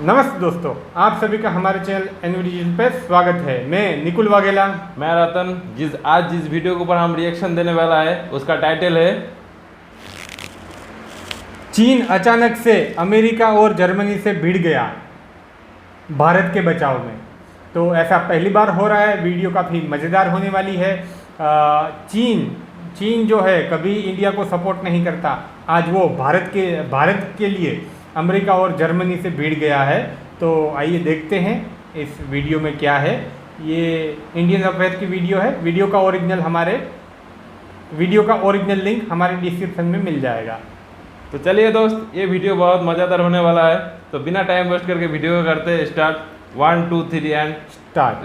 नमस्ते दोस्तों, आप सभी का हमारे चैनल एनवीडिजन पे स्वागत है। मैं निकुल वाघेला। मैं रतन। आज जिस वीडियो के ऊपर हम रिएक्शन देने वाला है उसका टाइटल है चीन अचानक से अमेरिका और जर्मनी से भिड़ गया भारत के बचाव में। तो ऐसा पहली बार हो रहा है। वीडियो काफ़ी मज़ेदार होने वाली है। चीन जो है कभी इंडिया को सपोर्ट नहीं करता। आज वो भारत के लिए अमेरिका और जर्मनी से भिड़ गया है। तो आइए देखते हैं इस वीडियो में क्या है। ये इंडियन अफेयर की वीडियो है। वीडियो का ओरिजिनल लिंक हमारे डिस्क्रिप्शन में मिल जाएगा। तो चलिए दोस्त, ये वीडियो बहुत मज़ेदार होने वाला है। तो बिना टाइम वेस्ट करके वीडियो को करते हैं स्टार्ट। 1 2 3 and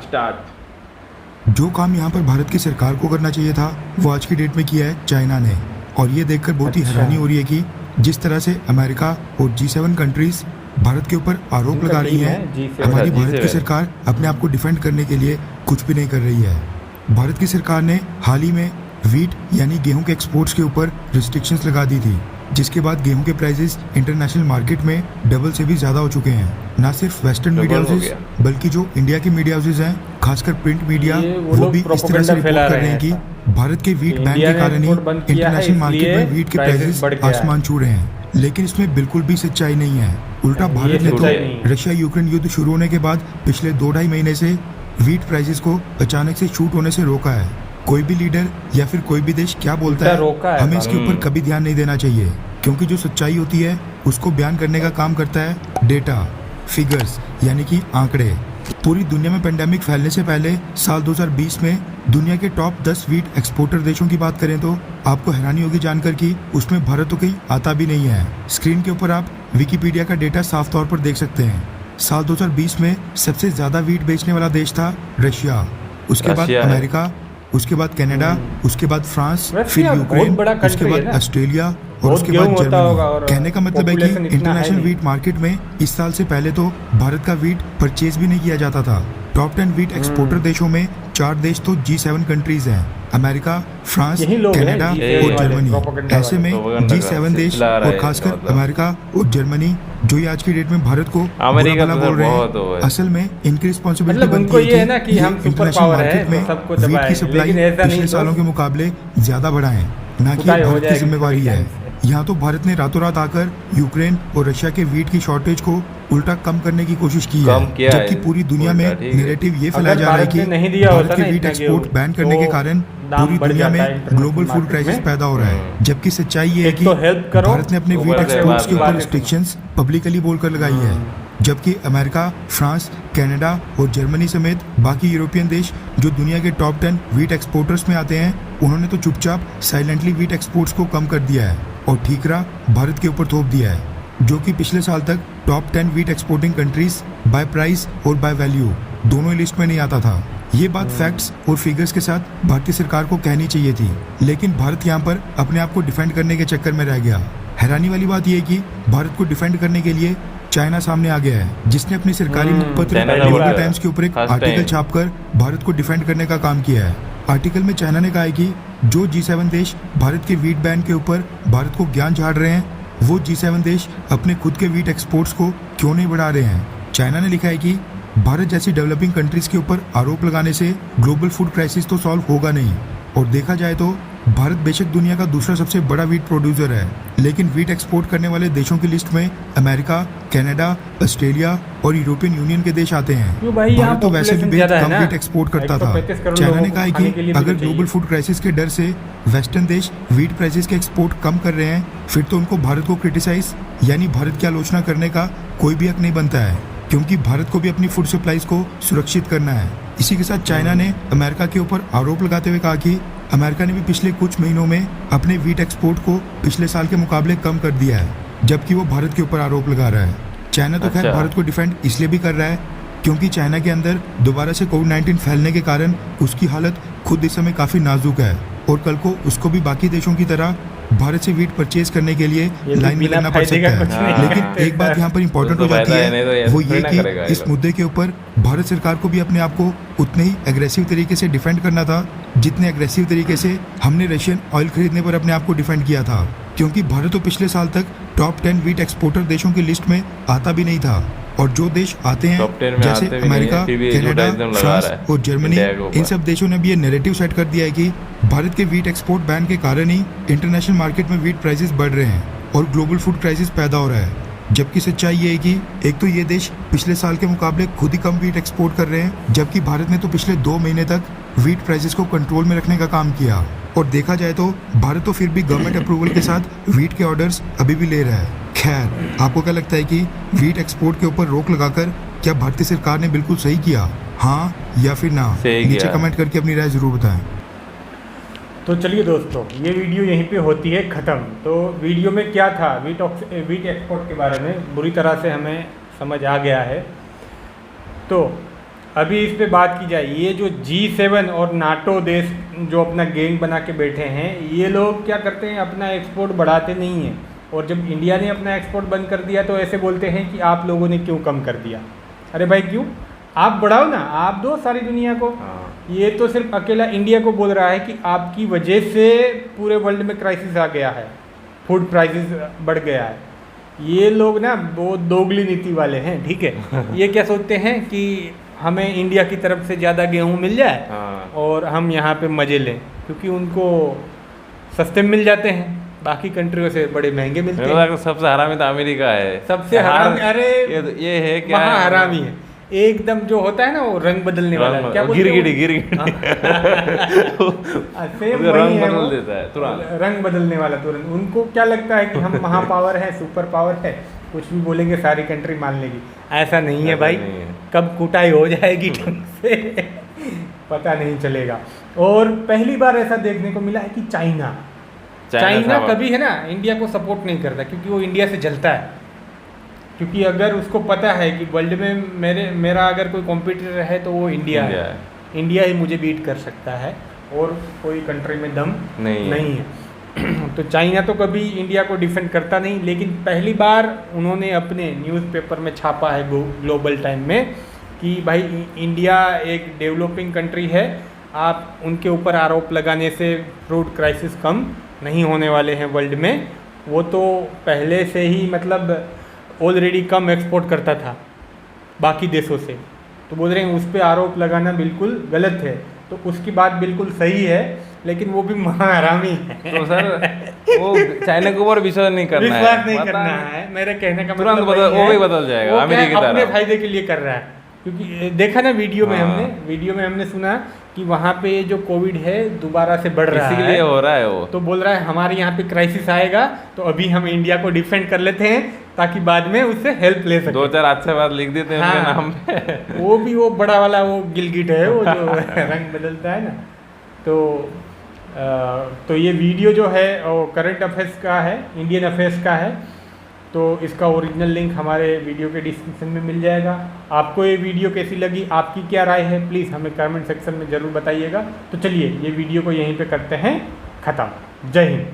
start. जो काम यहाँ पर भारत की सरकार को करना चाहिए था वो आज की डेट में किया है चाइना ने। और ये देखकर बहुत ही हैरानी हो रही है कि जिस तरह से अमेरिका और G7 कंट्रीज भारत के ऊपर आरोप लगा रही है, हमारी भारत की सरकार अपने आप को डिफेंड करने के लिए कुछ भी नहीं कर रही है। भारत की सरकार ने हाल ही में वीट यानी गेहूं के एक्सपोर्ट्स के ऊपर रिस्ट्रिक्शंस लगा दी थी, जिसके बाद गेहूं के प्राइसेस इंटरनेशनल मार्केट में डबल से भी ज़्यादा हो चुके हैं। ना सिर्फ वेस्टर्न मीडिया हाउसेज बल्कि जो इंडिया के मीडिया हाउसेज हैं, खासकर प्रिंट मीडिया, वो भी इस तरह से रिपोर्ट कर रहे हैं कि भारत के वीट बैन के कारण ही इंटरनेशनल मार्केट में वीट के प्राइसेस आसमान छू रहे हैं। लेकिन इसमें बिल्कुल भी सच्चाई नहीं है। उल्टा भारत ने तो रशिया यूक्रेन युद्ध शुरू होने के बाद पिछले 2-2.5 महीने से वीट प्राइसेस को अचानक से शूट होने से रोका है। कोई भी लीडर या फिर कोई भी देश क्या बोलता है, हमें इसके ऊपर कभी ध्यान नहीं देना चाहिए, क्योंकि जो सच्चाई होती है उसको बयान करने का काम करता है डेटा, फिगर्स यानी कि आंकड़े। पूरी दुनिया में पेंडेमिक फैलने से पहले साल 2020 में दुनिया के टॉप 10 वीट एक्सपोर्टर देशों की बात करें तो आपको हैरानी होगी जानकर कि उसमें भारत तो कहीं आता भी नहीं है। स्क्रीन के ऊपर आप विकिपीडिया का डेटा साफ तौर पर देख सकते हैं। साल 2020 में सबसे ज्यादा वीट बेचने वाला देश था रशिया, उसके बाद अमेरिका, उसके बाद कनाडा, उसके बाद फ्रांस, फिर यूक्रेन, उसके बाद ऑस्ट्रेलिया और उसके बाद जर्मनी। कहने का मतलब है कि इंटरनेशनल वीट मार्केट में इस साल से पहले तो भारत का वीट परचेज भी नहीं किया जाता था। टॉप 10 वीट एक्सपोर्टर देशों में 4 देश तो G7 कंट्रीज हैं, अमेरिका, फ्रांस, कनाडा और जर्मनी। ऐसे में G7 देश और खासकर अमेरिका और जर्मनी जो ये आज की डेट में भारत को बुरा बोल रहे हैं, असल में इनकी रिस्पॉन्सिबिलिटी बनती है कि इंटरनेशनल मार्केट में वीट की सप्लाई पिछले सालों के मुकाबले ज्यादा बढ़ाएं, ना कि भारत की जिम्मेवारी है। यहाँ तो भारत ने रातों रात आकर यूक्रेन और रशिया के वीट की शॉर्टेज को उल्टा कम करने की कोशिश की है, जबकि पूरी दुनिया में नैरेटिव ये फैलाया जा रहा है कि भारत के वीट एक्सपोर्ट बैन करने के कारण पूरी दुनिया में ग्लोबल फूड क्राइसिस पैदा हो रहा है। जबकि सच्चाई ये है कि भारत ने अपने वीट एक्सपोर्ट्स के ऊपर रिस्ट्रिक्शंस पब्लिकली बोलकर लगाई है, जबकि अमेरिका, फ्रांस, कनाडा और जर्मनी समेत बाकी यूरोपियन देश जो दुनिया के टॉप 10 वीट एक्सपोर्टर्स में आते हैं, उन्होंने तो चुपचाप साइलेंटली वीट एक्सपोर्ट्स को कम कर दिया है और ठीकरा भारत के ऊपर थोप दिया है, जो कि पिछले साल तक top 10 wheat exporting countries by price और बाय वैल्यू दोनों ही लिस्ट में नहीं आता था। ये बात फैक्ट्स और फिगर्स के साथ भारतीय सरकार को कहनी चाहिए थी, लेकिन भारत यहाँ पर अपने आप को डिफेंड करने के चक्कर में रह गया। हैरानी वाली बात यह है कि भारत को डिफेंड करने के लिए चाइना सामने आ गया है, जिसने अपने सरकारी मुखपत्र ग्लोबल टाइम्स के ऊपर एक आर्टिकल छापकर भारत को डिफेंड करने का काम किया है। आर्टिकल में चाइना ने कहा है कि जो G7 देश भारत के वीट बैन के ऊपर भारत को ज्ञान झाड़ रहे हैं, वो G7 देश अपने खुद के वीट एक्सपोर्ट्स को क्यों नहीं बढ़ा रहे हैं। चाइना ने लिखा है कि भारत जैसी डेवलपिंग कंट्रीज के ऊपर आरोप लगाने से ग्लोबल फूड क्राइसिस तो सॉल्व होगा नहीं। और देखा जाए तो भारत बेशक दुनिया का दूसरा सबसे बड़ा वीट प्रोड्यूसर है, लेकिन वीट एक्सपोर्ट करने वाले देशों की लिस्ट में अमेरिका, कनाडा, ऑस्ट्रेलिया और यूरोपियन यूनियन के देश आते हैं। भारत तो वैसे भी बेहद कम वीट एक्सपोर्ट करता था। चाइना ने कहा है कि अगर ग्लोबल फूड क्राइसिस के डर से वेस्टर्न देश वीट प्राइसेस के एक्सपोर्ट कम कर रहे हैं, फिर तो उनको भारत को क्रिटिसाइज यानी भारत की आलोचना करने का कोई भी हक नहीं बनता है, क्योंकि भारत को भी अपनी फूड सप्लाईज को सुरक्षित करना है। इसी के साथ चाइना ने अमेरिका के ऊपर आरोप लगाते हुए कहा कि अमेरिका ने भी पिछले कुछ महीनों में अपने वीट एक्सपोर्ट को पिछले साल के मुकाबले कम कर दिया है, जबकि वो भारत के ऊपर आरोप लगा रहा है। चाइना तो खैर भारत को डिफेंड इसलिए भी कर रहा है क्योंकि चाइना के अंदर दोबारा से कोविड-19 फैलने के कारण उसकी हालत खुद इस समय काफ़ी नाजुक है और कल को उसको भी बाकी देशों की तरह भारत से वीट परचेज करने के लिए लाइन में लगना पड़ सकता है। लेकिन एक बात यहाँ पर इम्पोर्टेंट हो जाती है, वो ये कि इस मुद्दे के ऊपर भारत सरकार को भी अपने आप को उतने ही एग्रेसिव तरीके से डिफेंड करना था जितने एग्रेसिव तरीके से हमने रशियन ऑयल खरीदने पर अपने आप को डिफेंड किया था, क्योंकि भारत तो पिछले साल तक टॉप 10 वीट एक्सपोर्टर देशों की लिस्ट में आता भी नहीं था। और जो देश आते हैं टॉप 10 में जैसे आते भी नहीं अमेरिका, है, फिर भी कनाडा, एडवर्टाइजमेंट लगा फ्रांस रहा है और जर्मनी, इंडिया के ऊपर। इन सब देशों ने भी ये नैरेटिव सेट कर दिया है कि भारत के वीट एक्सपोर्ट बैन के कारण ही इंटरनेशनल मार्केट में वीट प्राइसेस बढ़ रहे हैं और ग्लोबल फूड क्राइसिस पैदा हो रहा है। जबकि सच्चाई ये है कि एक तो ये देश पिछले साल के मुकाबले खुद ही कम वीट एक्सपोर्ट कर रहे हैं, जबकि भारत ने तो पिछले 2 महीने तक वीट प्राइसेस को कंट्रोल में रखने का काम किया। और देखा जाए तो भारत तो फिर भी गवर्नमेंट अप्रूवल के साथ वीट के ऑर्डर्स अभी भी ले रहा है। खैर, आपको क्या लगता है कि वीट एक्सपोर्ट के ऊपर रोक लगाकर क्या भारतीय सरकार ने बिल्कुल सही किया, हाँ या फिर ना? सही नीचे किया। कमेंट करके अपनी राय जरूर बताएं। तो चलिए दोस्तों, ये वीडियो यहीं पे होती है ख़त्म। तो वीडियो में क्या था, वीट एक्सपोर्ट के बारे में बुरी तरह से हमें समझ आ गया है। तो अभी इस पे बात की जाए, ये जो G7 और नाटो देश जो अपना गैंग बना के बैठे हैं, ये लोग क्या करते हैं, अपना एक्सपोर्ट बढ़ाते नहीं हैं। और जब इंडिया ने अपना एक्सपोर्ट बंद कर दिया तो ऐसे बोलते हैं कि आप लोगों ने क्यों कम कर दिया। अरे भाई क्यों, आप बढ़ाओ ना, आप दो सारी दुनिया को। ये तो सिर्फ अकेला इंडिया को बोल रहा है कि आपकी वजह से पूरे वर्ल्ड में क्राइसिस आ गया है, फूड प्राइसिस बढ़ गया है। ये लोग ना वो दोगली नीति वाले हैं, ठीक है। ये क्या सोचते हैं कि हमें इंडिया की तरफ से ज़्यादा गेहूँ मिल जाए और हम यहाँ पे मज़े लें, क्योंकि उनको सस्ते मिल जाते हैं, बाकी कंट्रियों से बड़े महंगे मिलते हैं। सबसे हरामी तो अमेरिका है, सबसे हरामी। अरे ये है क्या, वहाँ हरामी है एकदम। जो होता है ना वो रंग बदलने वाला, क्या बोलते हैं, गिरगिटी सेम वही है, बदल देता है तुरंत, रंग बदलने वाला तुरंत। उनको क्या लगता है कि हम महा पावर है, सुपर पावर है, कुछ भी बोलेंगे सारी कंट्री मान लेगी। ऐसा नहीं है भाई, कब कुटाई हो जाएगी ढंग से पता नहीं चलेगा। और पहली बार ऐसा देखने को मिला है कि चाइना कभी है ना इंडिया को सपोर्ट नहीं करता, क्योंकि वो इंडिया से जलता है। क्योंकि अगर उसको पता है कि वर्ल्ड में मेरा अगर कोई कॉम्पिटिटर है तो वो इंडिया है। इंडिया ही मुझे बीट कर सकता है और कोई कंट्री में दम नहीं है। तो चाइना तो कभी इंडिया को डिफेंड करता नहीं, लेकिन पहली बार उन्होंने अपने न्यूज़पेपर में छापा है ग्लोबल टाइम में कि भाई इंडिया एक डेवलपिंग कंट्री है, आप उनके ऊपर आरोप लगाने से फूड क्राइसिस कम नहीं होने वाले हैं वर्ल्ड में। वो तो पहले से ही मतलब ऑलरेडी कम एक्सपोर्ट करता था बाकी देशों से, तो बोल रहे हैं उस पर आरोप लगाना बिल्कुल गलत है। तो उसकी बात बिल्कुल सही है, लेकिन वो भी महारामी है। तो सर वो चाइना के ऊपर विश्वास नहीं करना है, विश्वास नहीं करना है। मेरे कहने का तुरंत मतलब वो भी बदल जाएगा, अमेरिका की तरह अपने फायदे के लिए कर रहा है। क्योंकि देखा ना वीडियो में हमने सुना कि वहाँ पे जो कोविड है दोबारा से बढ़ रहा है, इसीलिए हो रहा है। वो तो बोल रहा है हमारे यहाँ पे क्राइसिस आएगा तो अभी हम इंडिया को डिफेंड कर लेते हैं ताकि बाद में उससे हेल्प ले सके। 2-4 अच्छे बात लिख देते हैं उनके नाम पे। वो बड़ा वाला वो गिलगिट है, वो जो रंग बदलता है ना। तो ये वीडियो जो है वो करंट अफेयर्स का है, इंडियन अफेयर्स का है। तो इसका ओरिजिनल लिंक हमारे वीडियो के डिस्क्रिप्शन में मिल जाएगा। आपको ये वीडियो कैसी लगी, आपकी क्या राय है, प्लीज़ हमें कमेंट सेक्शन में ज़रूर बताइएगा। तो चलिए ये वीडियो को यहीं पे करते हैं ख़त्म। जय हिंद।